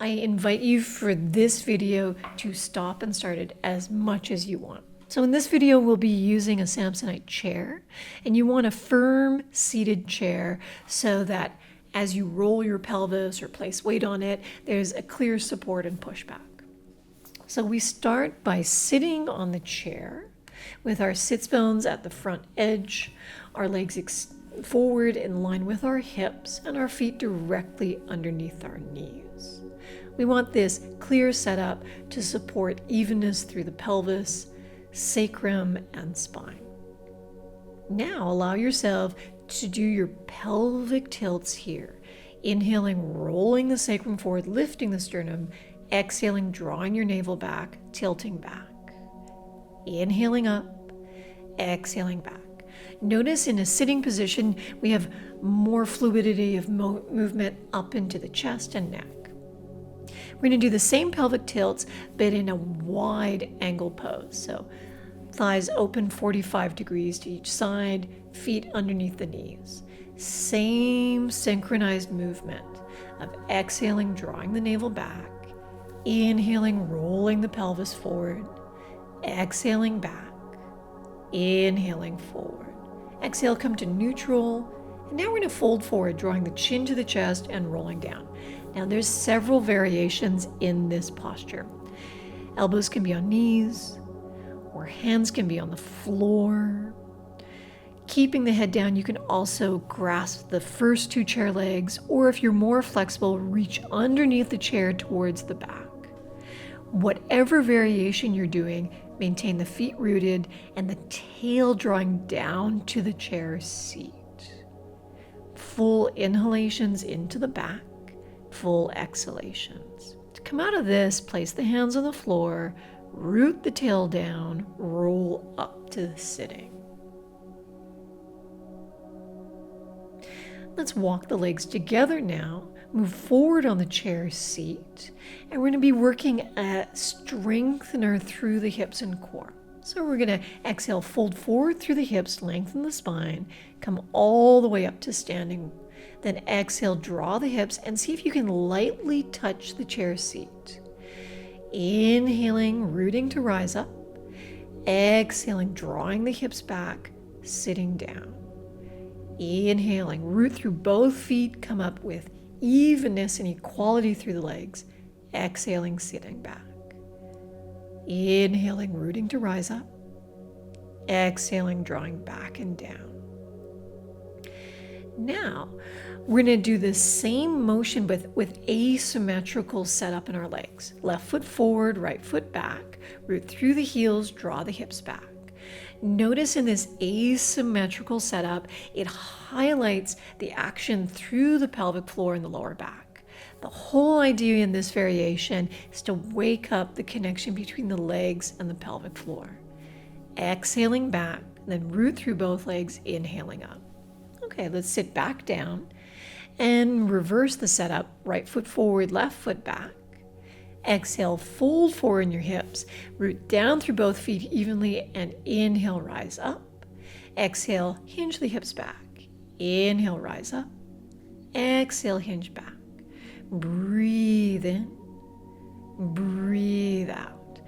I invite you for this video to stop and start it as much as you want. So in this video, we'll be using a Samsonite chair, and you want a firm seated chair so that as you roll your pelvis or place weight on it, there's a clear support and pushback. So we start by sitting on the chair with our sits bones at the front edge, our legs forward in line with our hips, and our feet directly underneath our knees. We want this clear setup to support evenness through the pelvis, sacrum, and spine. Now allow yourself to do your pelvic tilts here. Inhaling, rolling the sacrum forward, lifting the sternum. Exhaling, drawing your navel back, tilting back. Inhaling up, exhaling back. Notice in a sitting position, we have more fluidity of movement up into the chest and neck. We're going to do the same pelvic tilts, but in a wide angle pose. So thighs open 45 degrees to each side, feet underneath the knees. Same synchronized movement of exhaling, drawing the navel back, inhaling, rolling the pelvis forward, exhaling back, inhaling forward. Exhale, come to neutral. And now we're going to fold forward, drawing the chin to the chest and rolling down. Now there's several variations in this posture. Elbows can be on knees, or hands can be on the floor. Keeping the head down, you can also grasp the first two chair legs, or if you're more flexible, reach underneath the chair towards the back. Whatever variation you're doing, maintain the feet rooted and the tail drawing down to the chair seat. Full inhalations into the back, full exhalations. To come out of this, place the hands on the floor, root the tail down, roll up to the sitting. Let's walk the legs together now, move forward on the chair seat, and we're going to be working a strengthener through the hips and core. So we're going to exhale, fold forward through the hips, lengthen the spine, come all the way up to standing. Then exhale, draw the hips, and see if you can lightly touch the chair seat. Inhaling, rooting to rise up. Exhaling, drawing the hips back, sitting down. Inhaling, root through both feet, come up with evenness and equality through the legs. Exhaling, sitting back. Inhaling, rooting to rise up. Exhaling, drawing back and down. Now, we're going to do the same motion with asymmetrical setup in our legs. Left foot forward, right foot back. Root through the heels, draw the hips back. Notice in this asymmetrical setup, it highlights the action through the pelvic floor and the lower back. The whole idea in this variation is to wake up the connection between the legs and the pelvic floor. Exhaling back, then root through both legs, inhaling up. Okay, let's sit back down and reverse the setup. Right foot forward, left foot back. Exhale, fold forward in your hips, root down through both feet evenly, and inhale, rise up. Exhale, hinge the hips back. Inhale, rise up. Exhale, hinge back. Breathe in, breathe out.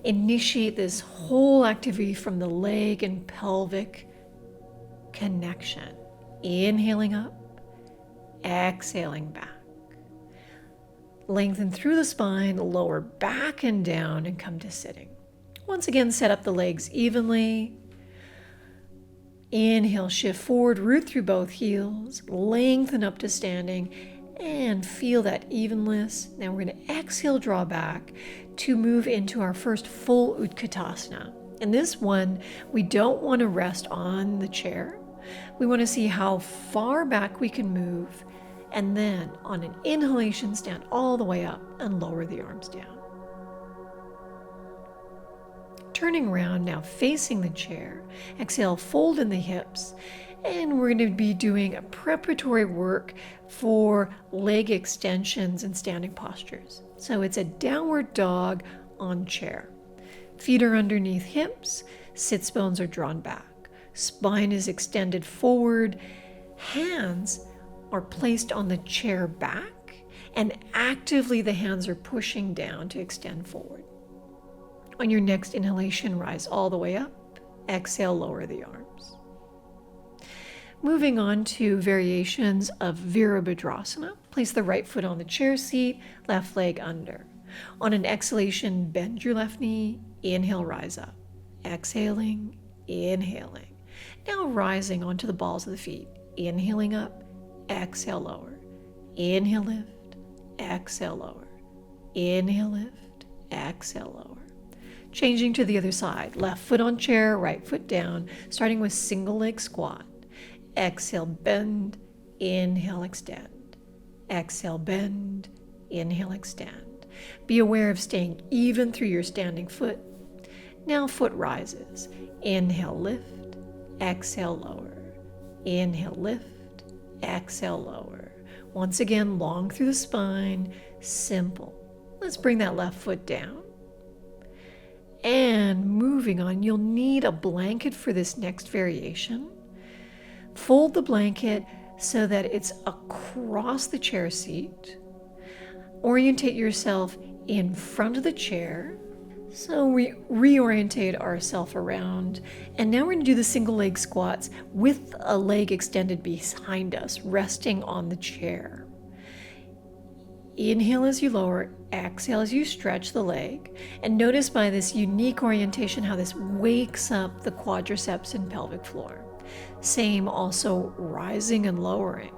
Initiate this whole activity from the leg and pelvic connection. Inhaling up, exhaling back. Lengthen through the spine, lower back and down, and come to sitting. Once again, set up the legs evenly. Inhale, shift forward, root through both heels, lengthen up to standing, and feel that evenness. Now we're going to exhale, draw back to move into our first full Utkatasana. In this one, we don't want to rest on the chair. We want to see how far back we can move, and then on an inhalation, stand all the way up and lower the arms down. Turning around now, facing the chair. Exhale, fold in the hips, and we're going to be doing a preparatory work for leg extensions and standing postures. So it's a downward dog on chair. Feet are underneath hips, sits bones are drawn back. Spine is extended forward. Hands are placed on the chair back, and actively the hands are pushing down to extend forward. On your next inhalation, rise all the way up. Exhale, lower the arms. Moving on to variations of Virabhadrasana. Place the right foot on the chair seat, left leg under. On an exhalation, bend your left knee. Inhale, rise up. Exhaling, inhaling. Now rising onto the balls of the feet. Inhaling up, exhale, lower. Inhale, lift, exhale, lower. Inhale, lift, exhale, lower. Changing to the other side. Left foot on chair, right foot down, starting with single leg squat. Exhale, bend, inhale, extend. Exhale, bend, inhale, extend. Be aware of staying even through your standing foot. Now foot rises. Inhale, lift, exhale, lower. Inhale, lift, exhale, lower. Once again, long through the spine, simple. Let's bring that left foot down. And moving on, you'll need a blanket for this next variation. Fold the blanket so that it's across the chair seat. Orientate yourself in front of the chair. So we reorientate ourselves around. And now we're going to do the single leg squats with a leg extended behind us, resting on the chair. Inhale as you lower, exhale as you stretch the leg. And notice by this unique orientation how this wakes up the quadriceps and pelvic floor. Same also rising and lowering.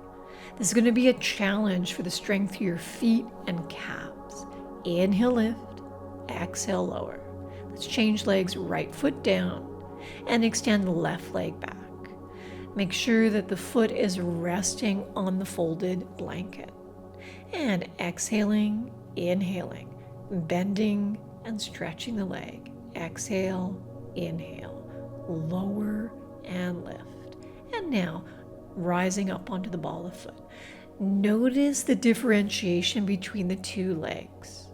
This is going to be a challenge for the strength of your feet and calves. Inhale, lift, exhale, lower. Let's change legs, right foot down, and extend the left leg back. Make sure that the foot is resting on the folded blanket. And exhaling, inhaling, bending and stretching the leg. Exhale, inhale, lower and lift. And now rising up onto the ball of foot. Notice the differentiation between the two legs.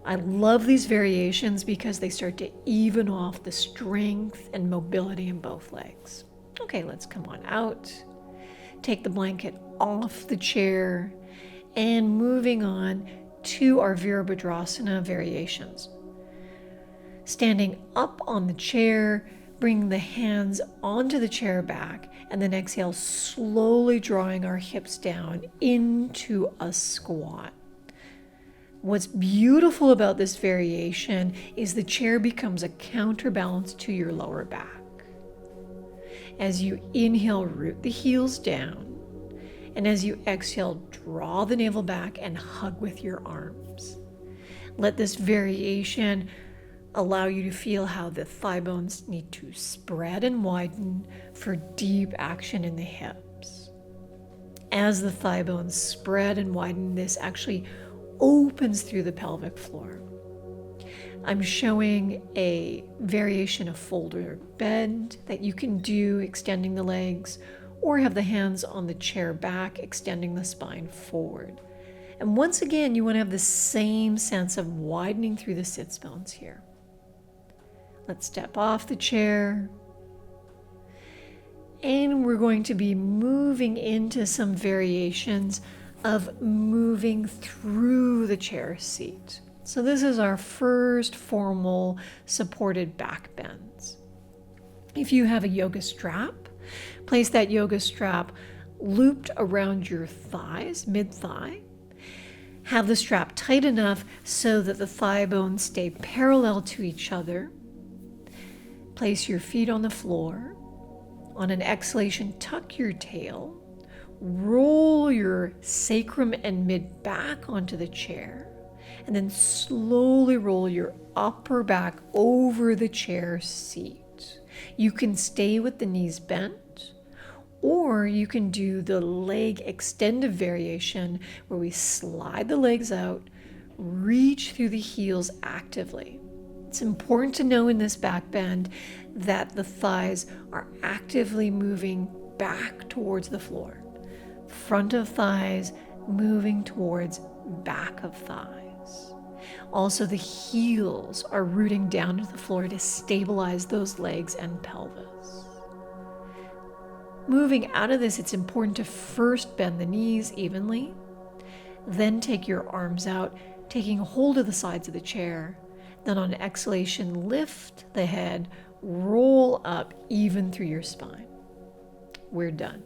I love these variations because they start to even off the strength and mobility in both legs. Okay, let's come on out. Take the blanket off the chair and moving on to our Virabhadrasana variations. Standing up on the chair, bring the hands onto the chair back, and then exhale, slowly drawing our hips down into a squat. What's beautiful about this variation is the chair becomes a counterbalance to your lower back. As you inhale, root the heels down. And as you exhale, draw the navel back and hug with your arms. Let this variation allow you to feel how the thigh bones need to spread and widen for deep action in the hips. As the thigh bones spread and widen, this actually opens through the pelvic floor. I'm showing a variation of folder bend that you can do extending the legs, or have the hands on the chair back, extending the spine forward. And once again, you want to have the same sense of widening through the sits bones here. Let's step off the chair. And we're going to be moving into some variations of moving through the chair seat. So this is our first formal supported back bends. If you have a yoga strap, place that yoga strap looped around your thighs, mid-thigh. Have the strap tight enough so that the thigh bones stay parallel to each other. Place your feet on the floor. On an exhalation, tuck your tail. Roll your sacrum and mid back onto the chair. And then slowly roll your upper back over the chair seat. You can stay with the knees bent, or you can do the leg extended variation where we slide the legs out, reach through the heels actively. It's important to know in this back bend that the thighs are actively moving back towards the floor. Front of thighs moving towards back of thighs. Also, the heels are rooting down to the floor to stabilize those legs and pelvis. Moving out of this, it's important to first bend the knees evenly, Then take your arms out, taking hold of the sides of the chair. Then on exhalation, lift the head, roll up even through your spine. We're done.